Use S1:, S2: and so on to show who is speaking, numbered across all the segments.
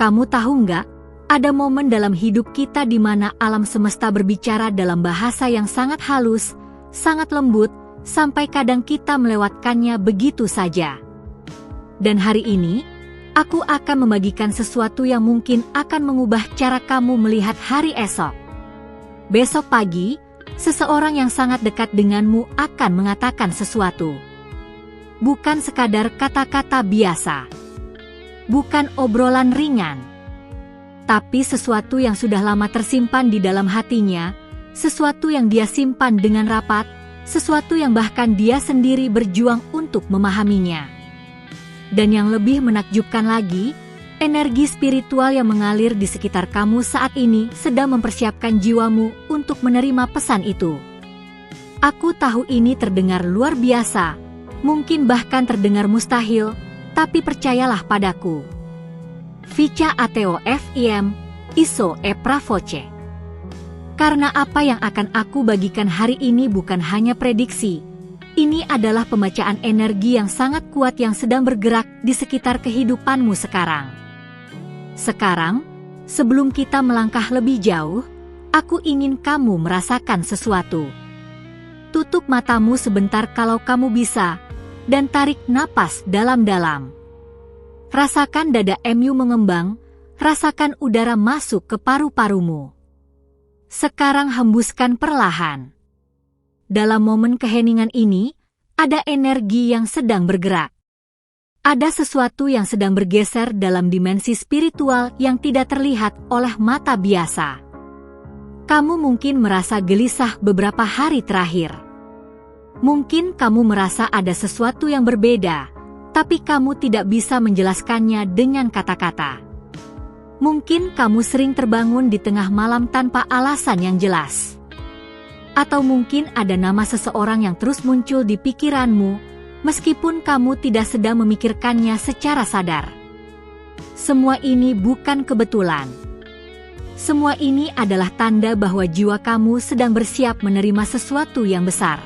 S1: Kamu tahu nggak, ada momen dalam hidup kita di mana alam semesta berbicara dalam bahasa yang sangat halus, sangat lembut, sampai kadang kita melewatkannya begitu saja. Dan hari ini, aku akan membagikan sesuatu yang mungkin akan mengubah cara kamu melihat hari esok. Besok pagi, seseorang yang sangat dekat denganmu akan mengatakan sesuatu. Bukan sekadar kata-kata biasa. Bukan obrolan ringan. Tapi sesuatu yang sudah lama tersimpan di dalam hatinya, sesuatu yang dia simpan dengan rapat, sesuatu yang bahkan dia sendiri berjuang untuk memahaminya. Dan yang lebih menakjubkan lagi, energi spiritual yang mengalir di sekitar kamu saat ini sedang mempersiapkan jiwamu untuk menerima pesan itu. Aku tahu ini terdengar luar biasa, mungkin bahkan terdengar mustahil, tapi percayalah padaku. Vicha ateo fim, iso e pravoce. Karena apa yang akan aku bagikan hari ini bukan hanya prediksi. Ini adalah pembacaan energi yang sangat kuat yang sedang bergerak di sekitar kehidupanmu sekarang. Sekarang, sebelum kita melangkah lebih jauh, aku ingin kamu merasakan sesuatu. Tutup matamu sebentar kalau kamu bisa, dan tarik napas dalam-dalam. Rasakan dadamu mengembang, rasakan udara masuk ke paru-parumu. Sekarang hembuskan perlahan. Dalam momen keheningan ini, ada energi yang sedang bergerak. Ada sesuatu yang sedang bergeser dalam dimensi spiritual yang tidak terlihat oleh mata biasa. Kamu mungkin merasa gelisah beberapa hari terakhir. Mungkin kamu merasa ada sesuatu yang berbeda, tapi kamu tidak bisa menjelaskannya dengan kata-kata. Mungkin kamu sering terbangun di tengah malam tanpa alasan yang jelas. Atau mungkin ada nama seseorang yang terus muncul di pikiranmu, meskipun kamu tidak sedang memikirkannya secara sadar. Semua ini bukan kebetulan. Semua ini adalah tanda bahwa jiwa kamu sedang bersiap menerima sesuatu yang besar.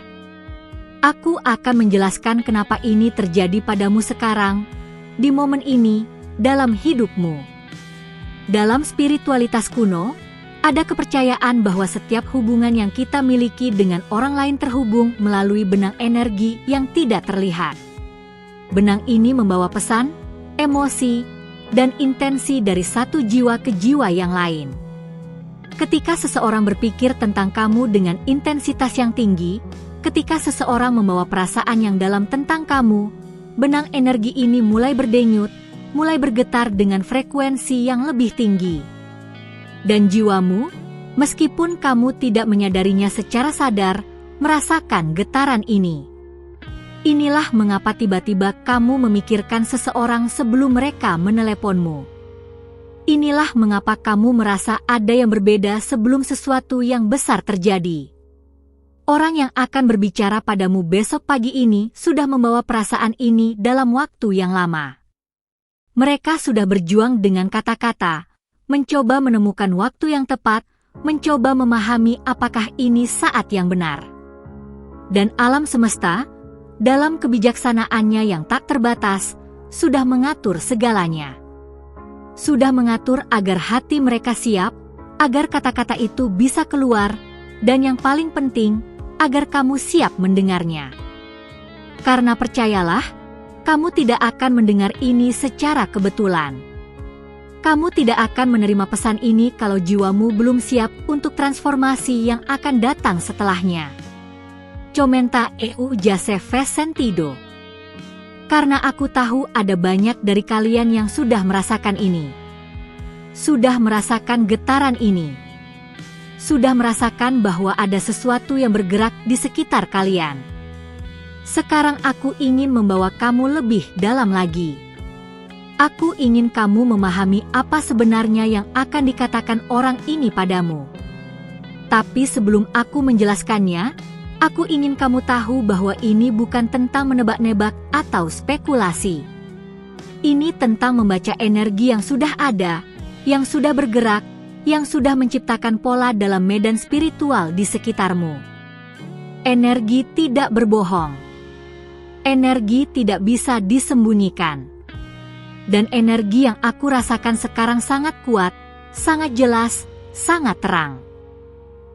S1: Aku akan menjelaskan kenapa ini terjadi padamu sekarang, di momen ini, dalam hidupmu. Dalam spiritualitas kuno, ada kepercayaan bahwa setiap hubungan yang kita miliki dengan orang lain terhubung melalui benang energi yang tidak terlihat. Benang ini membawa pesan, emosi, dan intensi dari satu jiwa ke jiwa yang lain. Ketika seseorang berpikir tentang kamu dengan intensitas yang tinggi, ketika seseorang membawa perasaan yang dalam tentang kamu, benang energi ini mulai berdenyut, mulai bergetar dengan frekuensi yang lebih tinggi. Dan jiwamu, meskipun kamu tidak menyadarinya secara sadar, merasakan getaran ini. Inilah mengapa tiba-tiba kamu memikirkan seseorang sebelum mereka meneleponmu. Inilah mengapa kamu merasa ada yang berbeda sebelum sesuatu yang besar terjadi. Orang yang akan berbicara padamu besok pagi ini sudah membawa perasaan ini dalam waktu yang lama. Mereka sudah berjuang dengan kata-kata, mencoba menemukan waktu yang tepat, mencoba memahami apakah ini saat yang benar. Dan alam semesta, dalam kebijaksanaannya yang tak terbatas, sudah mengatur segalanya. Sudah mengatur agar hati mereka siap, agar kata-kata itu bisa keluar, dan yang paling penting, agar kamu siap mendengarnya. Karena percayalah, kamu tidak akan mendengar ini secara kebetulan. Kamu tidak akan menerima pesan ini kalau jiwamu belum siap untuk transformasi yang akan datang setelahnya. Comenta eu já se fez sentido. Karena aku tahu ada banyak dari kalian yang sudah merasakan ini. Sudah merasakan getaran ini. Sudah merasakan bahwa ada sesuatu yang bergerak di sekitar kalian. Sekarang aku ingin membawa kamu lebih dalam lagi. Aku ingin kamu memahami apa sebenarnya yang akan dikatakan orang ini padamu. Tapi sebelum aku menjelaskannya, aku ingin kamu tahu bahwa ini bukan tentang menebak-nebak atau spekulasi. Ini tentang membaca energi yang sudah ada, yang sudah bergerak, yang sudah menciptakan pola dalam medan spiritual di sekitarmu. Energi tidak berbohong. Energi tidak bisa disembunyikan. Dan energi yang aku rasakan sekarang sangat kuat, sangat jelas, sangat terang.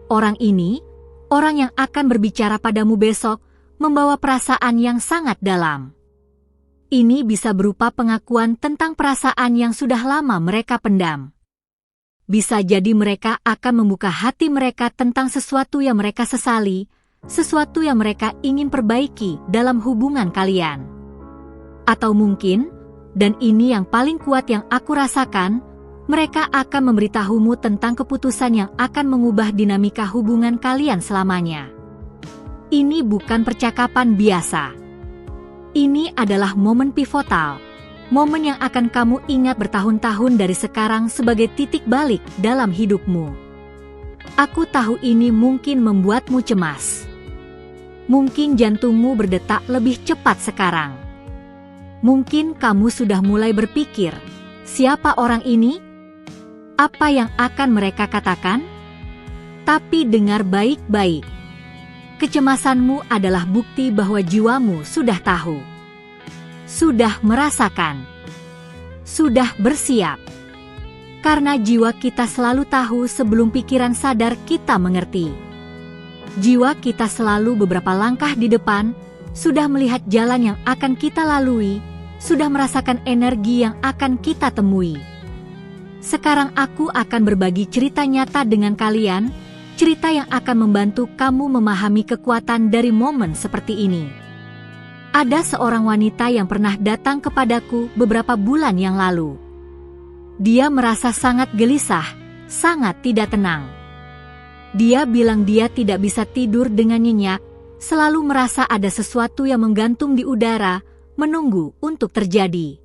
S1: Orang ini, orang yang akan berbicara padamu besok, membawa perasaan yang sangat dalam. Ini bisa berupa pengakuan tentang perasaan yang sudah lama mereka pendam. Bisa jadi mereka akan membuka hati mereka tentang sesuatu yang mereka sesali, sesuatu yang mereka ingin perbaiki dalam hubungan kalian. Atau mungkin, dan ini yang paling kuat yang aku rasakan, mereka akan memberitahumu tentang keputusan yang akan mengubah dinamika hubungan kalian selamanya. Ini bukan percakapan biasa. Ini adalah momen pivotal, momen yang akan kamu ingat bertahun-tahun dari sekarang sebagai titik balik dalam hidupmu. Aku tahu ini mungkin membuatmu cemas. Mungkin jantungmu berdetak lebih cepat sekarang. Mungkin kamu sudah mulai berpikir, siapa orang ini? Apa yang akan mereka katakan? Tapi dengar baik-baik. Kecemasanmu adalah bukti bahwa jiwamu sudah tahu. Sudah merasakan. Sudah bersiap. Karena jiwa kita selalu tahu sebelum pikiran sadar kita mengerti. Jiwa kita selalu beberapa langkah di depan, sudah melihat jalan yang akan kita lalui, sudah merasakan energi yang akan kita temui. Sekarang aku akan berbagi cerita nyata dengan kalian, cerita yang akan membantu kamu memahami kekuatan dari momen seperti ini. Ada seorang wanita yang pernah datang kepadaku beberapa bulan yang lalu. Dia merasa sangat gelisah, sangat tidak tenang. Dia bilang dia tidak bisa tidur dengan nyenyak, selalu merasa ada sesuatu yang menggantung di udara, menunggu untuk terjadi.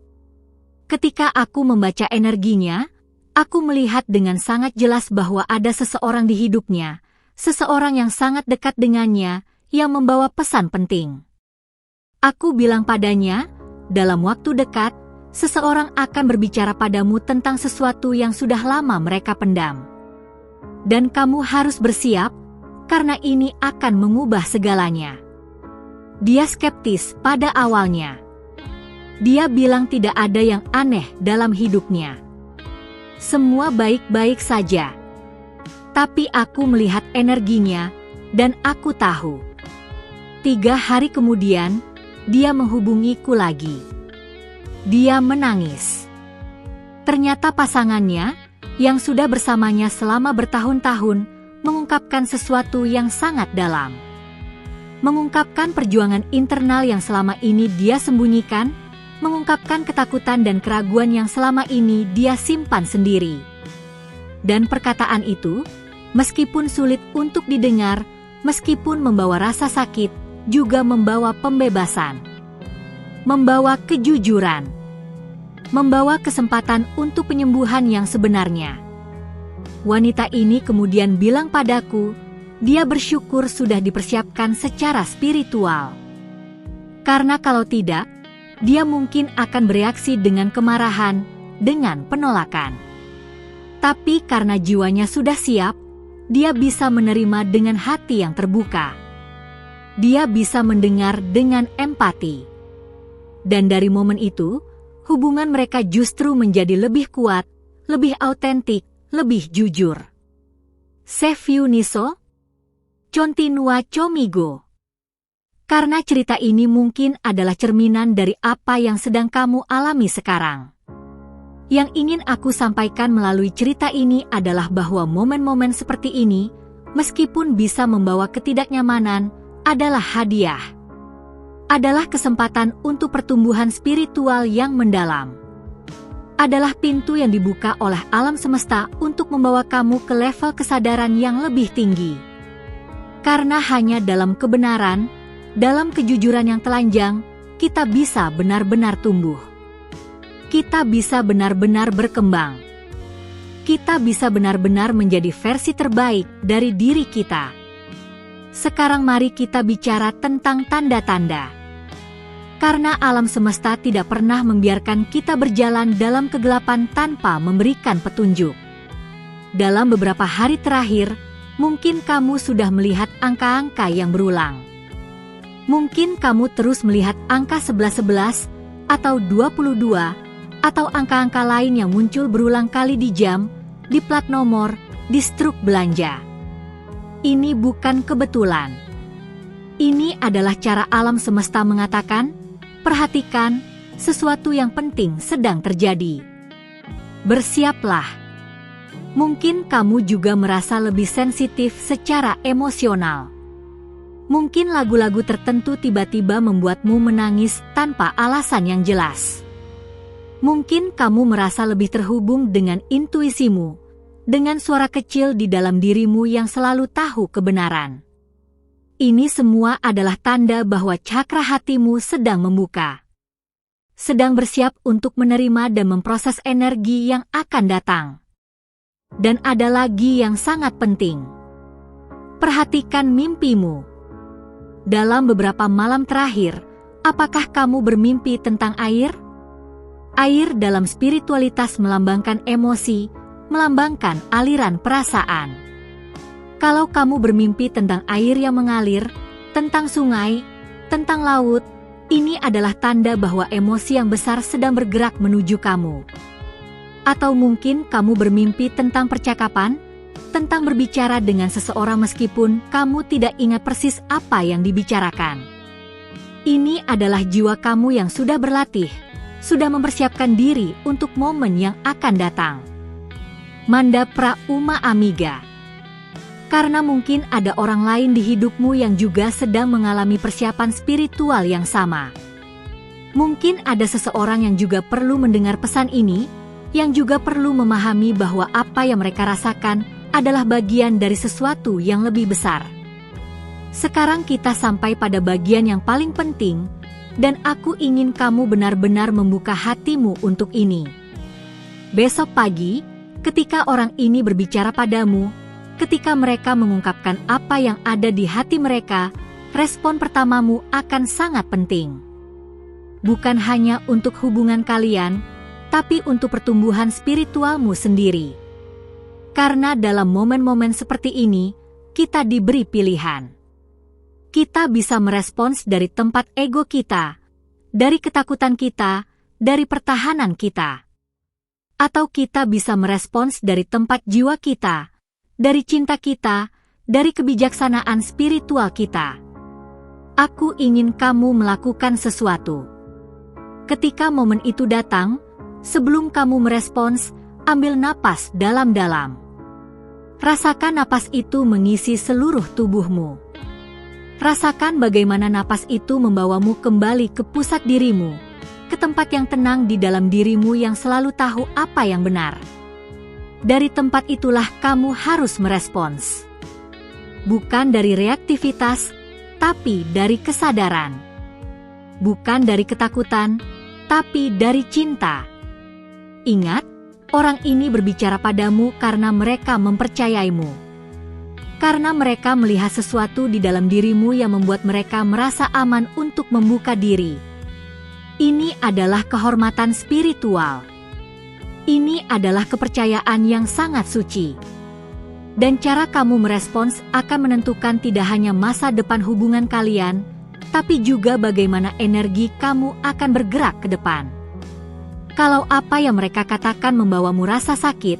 S1: Ketika aku membaca energinya, aku melihat dengan sangat jelas bahwa ada seseorang di hidupnya, seseorang yang sangat dekat dengannya, yang membawa pesan penting. Aku bilang padanya, dalam waktu dekat, seseorang akan berbicara padamu tentang sesuatu yang sudah lama mereka pendam. Dan kamu harus bersiap, karena ini akan mengubah segalanya. Dia skeptis pada awalnya. Dia bilang tidak ada yang aneh dalam hidupnya. Semua baik-baik saja. Tapi aku melihat energinya, dan aku tahu. 3 hari kemudian, dia menghubungiku lagi. Dia menangis. Ternyata pasangannya, yang sudah bersamanya selama bertahun-tahun, mengungkapkan sesuatu yang sangat dalam. Mengungkapkan perjuangan internal yang selama ini dia sembunyikan, mengungkapkan ketakutan dan keraguan yang selama ini dia simpan sendiri. Dan perkataan itu, meskipun sulit untuk didengar, meskipun membawa rasa sakit, juga membawa pembebasan. Membawa kejujuran. Membawa kesempatan untuk penyembuhan yang sebenarnya. Wanita ini kemudian bilang padaku, dia bersyukur sudah dipersiapkan secara spiritual. Karena kalau tidak, dia mungkin akan bereaksi dengan kemarahan, dengan penolakan. Tapi karena jiwanya sudah siap, dia bisa menerima dengan hati yang terbuka. Dia bisa mendengar dengan empati. Dan dari momen itu, hubungan mereka justru menjadi lebih kuat, lebih autentik, lebih jujur. Save you Niso, Continua Comigo. Karena cerita ini mungkin adalah cerminan dari apa yang sedang kamu alami sekarang. Yang ingin aku sampaikan melalui cerita ini adalah bahwa momen-momen seperti ini, meskipun bisa membawa ketidaknyamanan, adalah hadiah. Adalah kesempatan untuk pertumbuhan spiritual yang mendalam. Adalah pintu yang dibuka oleh alam semesta untuk membawa kamu ke level kesadaran yang lebih tinggi. Karena hanya dalam kebenaran, dalam kejujuran yang telanjang, kita bisa benar-benar tumbuh. Kita bisa benar-benar berkembang. Kita bisa benar-benar menjadi versi terbaik dari diri kita. Sekarang mari kita bicara tentang tanda-tanda. Karena alam semesta tidak pernah membiarkan kita berjalan dalam kegelapan tanpa memberikan petunjuk. Dalam beberapa hari terakhir, mungkin kamu sudah melihat angka-angka yang berulang. Mungkin kamu terus melihat angka 11-11, atau 22, atau angka-angka lain yang muncul berulang kali di jam, di plat nomor, di struk belanja. Ini bukan kebetulan. Ini adalah cara alam semesta mengatakan, perhatikan, sesuatu yang penting sedang terjadi. Bersiaplah. Mungkin kamu juga merasa lebih sensitif secara emosional. Mungkin lagu-lagu tertentu tiba-tiba membuatmu menangis tanpa alasan yang jelas. Mungkin kamu merasa lebih terhubung dengan intuisimu, dengan suara kecil di dalam dirimu yang selalu tahu kebenaran. Ini semua adalah tanda bahwa cakra hatimu sedang membuka. Sedang bersiap untuk menerima dan memproses energi yang akan datang. Dan ada lagi yang sangat penting. Perhatikan mimpimu. Dalam beberapa malam terakhir, apakah kamu bermimpi tentang air? Air dalam spiritualitas melambangkan emosi, melambangkan aliran perasaan. Kalau kamu bermimpi tentang air yang mengalir, tentang sungai, tentang laut, ini adalah tanda bahwa emosi yang besar sedang bergerak menuju kamu. Atau mungkin kamu bermimpi tentang percakapan, tentang berbicara dengan seseorang meskipun kamu tidak ingat persis apa yang dibicarakan. Ini adalah jiwa kamu yang sudah berlatih, sudah mempersiapkan diri untuk momen yang akan datang. Manda Pra Uma Amiga. Karena mungkin ada orang lain di hidupmu yang juga sedang mengalami persiapan spiritual yang sama. Mungkin ada seseorang yang juga perlu mendengar pesan ini, yang juga perlu memahami bahwa apa yang mereka rasakan adalah bagian dari sesuatu yang lebih besar. Sekarang kita sampai pada bagian yang paling penting, dan aku ingin kamu benar-benar membuka hatimu untuk ini. Besok pagi, ketika orang ini berbicara padamu, ketika mereka mengungkapkan apa yang ada di hati mereka, respon pertamamu akan sangat penting. Bukan hanya untuk hubungan kalian, tapi untuk pertumbuhan spiritualmu sendiri. Karena dalam momen-momen seperti ini, kita diberi pilihan. Kita bisa merespons dari tempat ego kita, dari ketakutan kita, dari pertahanan kita. Atau kita bisa merespons dari tempat jiwa kita, dari cinta kita, dari kebijaksanaan spiritual kita. Aku ingin kamu melakukan sesuatu. Ketika momen itu datang, sebelum kamu merespons, ambil napas dalam-dalam. Rasakan napas itu mengisi seluruh tubuhmu. Rasakan bagaimana napas itu membawamu kembali ke pusat dirimu, ke tempat yang tenang di dalam dirimu yang selalu tahu apa yang benar. Dari tempat itulah kamu harus merespons. Bukan dari reaktivitas, tapi dari kesadaran. Bukan dari ketakutan, tapi dari cinta. Ingat, orang ini berbicara padamu karena mereka mempercayaimu. Karena mereka melihat sesuatu di dalam dirimu yang membuat mereka merasa aman untuk membuka diri. Ini adalah kehormatan spiritual. Ini adalah kepercayaan yang sangat suci. Dan cara kamu merespons akan menentukan tidak hanya masa depan hubungan kalian, tapi juga bagaimana energi kamu akan bergerak ke depan. Kalau apa yang mereka katakan membawamu rasa sakit,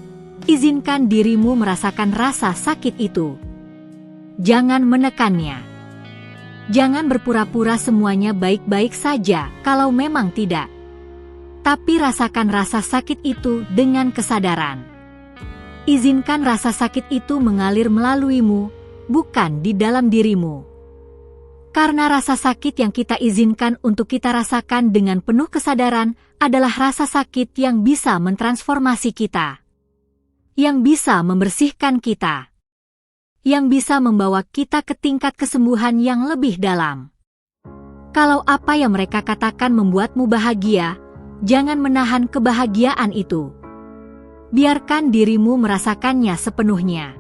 S1: izinkan dirimu merasakan rasa sakit itu. Jangan menekannya. Jangan berpura-pura semuanya baik-baik saja kalau memang tidak. Tapi rasakan rasa sakit itu dengan kesadaran. Izinkan rasa sakit itu mengalir melaluimu, bukan di dalam dirimu. Karena rasa sakit yang kita izinkan untuk kita rasakan dengan penuh kesadaran adalah rasa sakit yang bisa mentransformasi kita. Yang bisa membersihkan kita. Yang bisa membawa kita ke tingkat kesembuhan yang lebih dalam. Kalau apa yang mereka katakan membuatmu bahagia, jangan menahan kebahagiaan itu. Biarkan dirimu merasakannya sepenuhnya.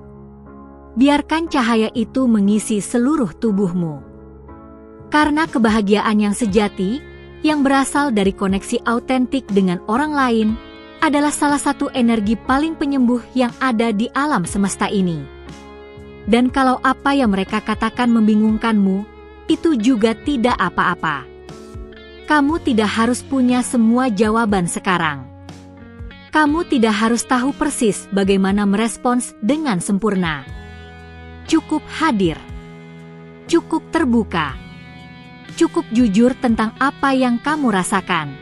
S1: Biarkan cahaya itu mengisi seluruh tubuhmu. Karena kebahagiaan yang sejati, yang berasal dari koneksi autentik dengan orang lain, adalah salah satu energi paling penyembuh yang ada di alam semesta ini. Dan kalau apa yang mereka katakan membingungkanmu, itu juga tidak apa-apa. Kamu tidak harus punya semua jawaban sekarang. Kamu tidak harus tahu persis bagaimana merespons dengan sempurna. Cukup hadir. Cukup terbuka. Cukup jujur tentang apa yang kamu rasakan.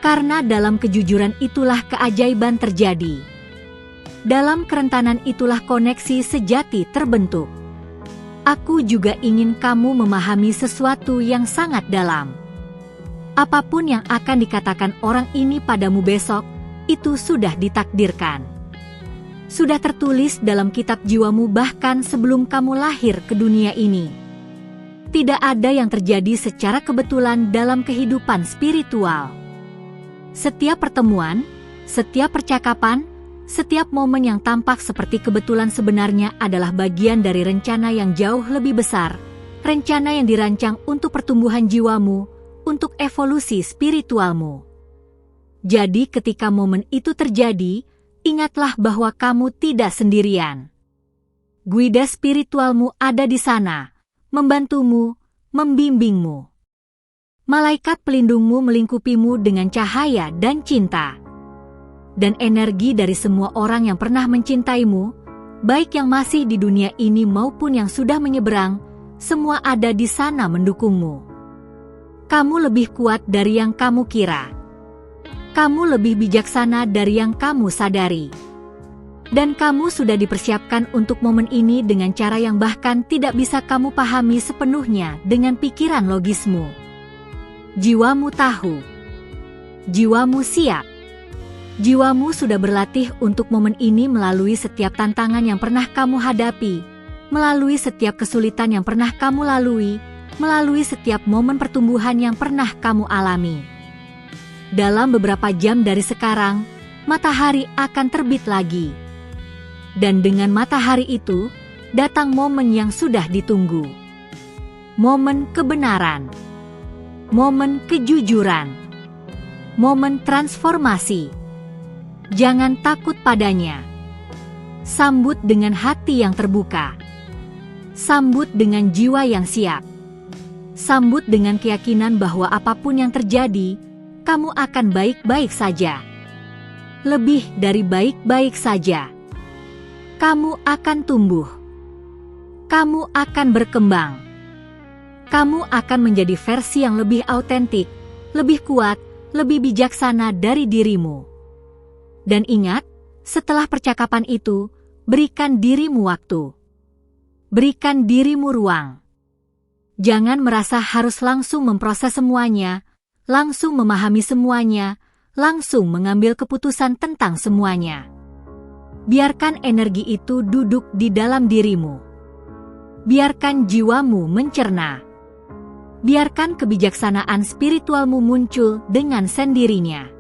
S1: Karena dalam kejujuran itulah keajaiban terjadi. Dalam kerentanan itulah koneksi sejati terbentuk. Aku juga ingin kamu memahami sesuatu yang sangat dalam. Apapun yang akan dikatakan orang ini padamu besok, itu sudah ditakdirkan. Sudah tertulis dalam kitab jiwamu bahkan sebelum kamu lahir ke dunia ini. Tidak ada yang terjadi secara kebetulan dalam kehidupan spiritual. Setiap pertemuan, setiap percakapan, setiap momen yang tampak seperti kebetulan sebenarnya adalah bagian dari rencana yang jauh lebih besar, rencana yang dirancang untuk pertumbuhan jiwamu, untuk evolusi spiritualmu. Jadi ketika momen itu terjadi, ingatlah bahwa kamu tidak sendirian. Guida spiritualmu ada di sana, membantumu, membimbingmu. Malaikat pelindungmu melingkupimu dengan cahaya dan cinta. Dan energi dari semua orang yang pernah mencintaimu, baik yang masih di dunia ini maupun yang sudah menyeberang, semua ada di sana mendukungmu. Kamu lebih kuat dari yang kamu kira. Kamu lebih bijaksana dari yang kamu sadari. Dan kamu sudah dipersiapkan untuk momen ini dengan cara yang bahkan tidak bisa kamu pahami sepenuhnya dengan pikiran logismu. Jiwamu tahu. Jiwamu siap. Jiwamu sudah berlatih untuk momen ini melalui setiap tantangan yang pernah kamu hadapi, melalui setiap kesulitan yang pernah kamu lalui, melalui setiap momen pertumbuhan yang pernah kamu alami. Dalam beberapa jam dari sekarang, matahari akan terbit lagi. Dan dengan matahari itu, datang momen yang sudah ditunggu. Momen kebenaran. Momen kejujuran. Momen transformasi. Jangan takut padanya. Sambut dengan hati yang terbuka. Sambut dengan jiwa yang siap. Sambut dengan keyakinan bahwa apapun yang terjadi, kamu akan baik-baik saja. Lebih dari baik-baik saja. Kamu akan tumbuh. Kamu akan berkembang. Kamu akan menjadi versi yang lebih autentik, lebih kuat, lebih bijaksana dari dirimu. Dan ingat, setelah percakapan itu, berikan dirimu waktu. Berikan dirimu ruang. Jangan merasa harus langsung memproses semuanya, langsung memahami semuanya, langsung mengambil keputusan tentang semuanya. Biarkan energi itu duduk di dalam dirimu. Biarkan jiwamu mencerna. Biarkan kebijaksanaan spiritualmu muncul dengan sendirinya.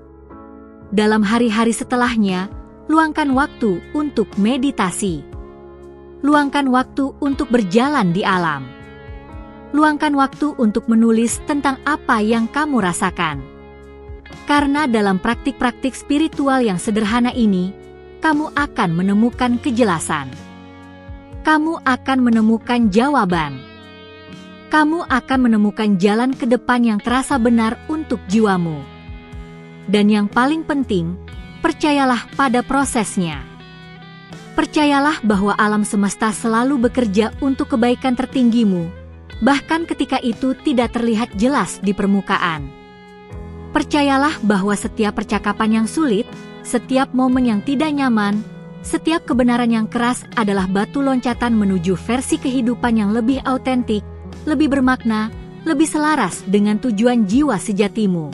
S1: Dalam hari-hari setelahnya, luangkan waktu untuk meditasi. Luangkan waktu untuk berjalan di alam. Luangkan waktu untuk menulis tentang apa yang kamu rasakan. Karena dalam praktik-praktik spiritual yang sederhana ini, kamu akan menemukan kejelasan. Kamu akan menemukan jawaban. Kamu akan menemukan jalan ke depan yang terasa benar untuk jiwamu. Dan yang paling penting, percayalah pada prosesnya. Percayalah bahwa alam semesta selalu bekerja untuk kebaikan tertinggimu, bahkan ketika itu tidak terlihat jelas di permukaan. Percayalah bahwa setiap percakapan yang sulit, setiap momen yang tidak nyaman, setiap kebenaran yang keras adalah batu loncatan menuju versi kehidupan yang lebih autentik, lebih bermakna, lebih selaras dengan tujuan jiwa sejatimu.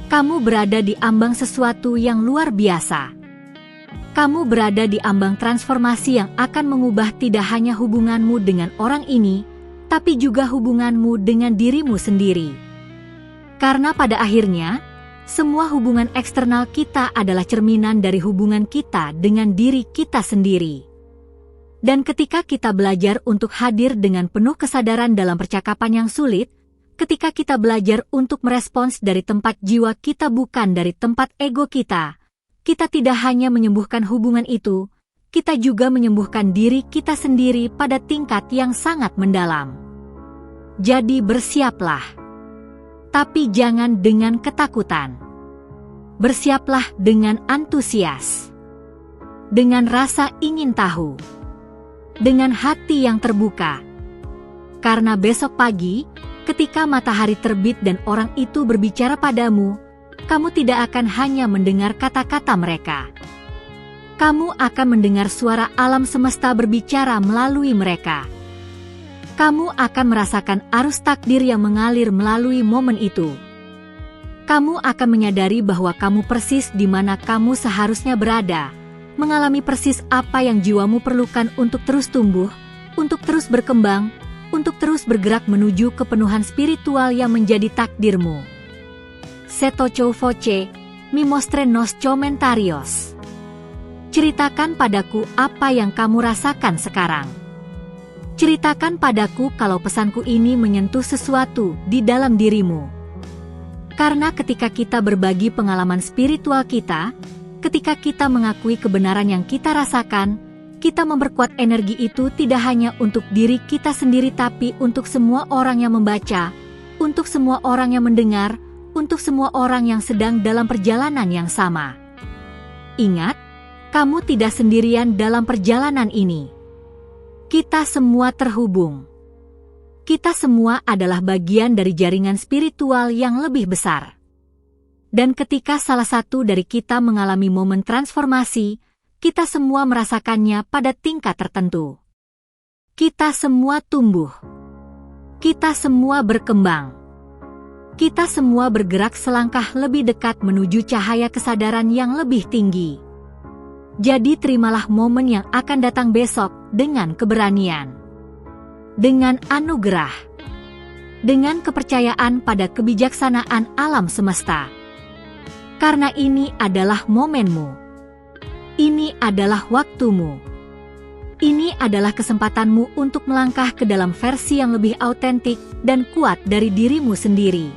S1: Kamu berada di ambang sesuatu yang luar biasa. Kamu berada di ambang transformasi yang akan mengubah tidak hanya hubunganmu dengan orang ini, tapi juga hubunganmu dengan dirimu sendiri. Karena pada akhirnya, semua hubungan eksternal kita adalah cerminan dari hubungan kita dengan diri kita sendiri. Dan ketika kita belajar untuk hadir dengan penuh kesadaran dalam percakapan yang sulit, ketika kita belajar untuk merespons dari tempat jiwa kita bukan dari tempat ego kita tidak hanya menyembuhkan hubungan itu, kita juga menyembuhkan diri kita sendiri pada tingkat yang sangat mendalam. Jadi bersiaplah. Tapi jangan dengan ketakutan. Bersiaplah dengan antusias, dengan rasa ingin tahu, dengan hati yang terbuka. Karena besok pagi, ketika matahari terbit dan orang itu berbicara padamu, kamu tidak akan hanya mendengar kata-kata mereka. Kamu akan mendengar suara alam semesta berbicara melalui mereka. Kamu akan merasakan arus takdir yang mengalir melalui momen itu. Kamu akan menyadari bahwa kamu persis di mana kamu seharusnya berada, mengalami persis apa yang jiwamu perlukan untuk terus tumbuh, untuk terus berkembang, untuk terus bergerak menuju kepenuhan spiritual yang menjadi takdirmu. Setocho voce, mi mostre nos comentarios. Ceritakan padaku apa yang kamu rasakan sekarang. Ceritakan padaku kalau pesanku ini menyentuh sesuatu di dalam dirimu. Karena ketika kita berbagi pengalaman spiritual kita, ketika kita mengakui kebenaran yang kita rasakan, kita memperkuat energi itu tidak hanya untuk diri kita sendiri tapi untuk semua orang yang membaca, untuk semua orang yang mendengar, untuk semua orang yang sedang dalam perjalanan yang sama. Ingat, kamu tidak sendirian dalam perjalanan ini. Kita semua terhubung. Kita semua adalah bagian dari jaringan spiritual yang lebih besar. Dan ketika salah satu dari kita mengalami momen transformasi, kita semua merasakannya pada tingkat tertentu. Kita semua tumbuh. Kita semua berkembang. Kita semua bergerak selangkah lebih dekat menuju cahaya kesadaran yang lebih tinggi. Jadi terimalah momen yang akan datang besok dengan keberanian, dengan anugerah, dengan kepercayaan pada kebijaksanaan alam semesta. Karena ini adalah momenmu. Ini adalah waktumu. Ini adalah kesempatanmu untuk melangkah ke dalam versi yang lebih autentik dan kuat dari dirimu sendiri.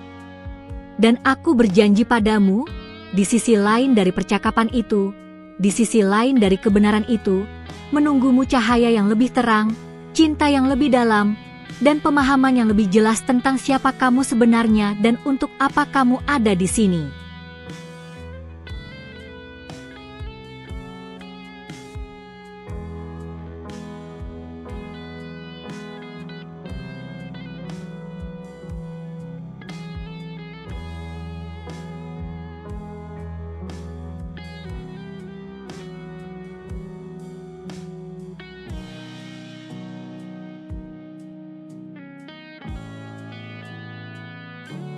S1: Dan aku berjanji padamu, di sisi lain dari percakapan itu, di sisi lain dari kebenaran itu, menunggumu cahaya yang lebih terang, cinta yang lebih dalam, dan pemahaman yang lebih jelas tentang siapa kamu sebenarnya dan untuk apa kamu ada di sini.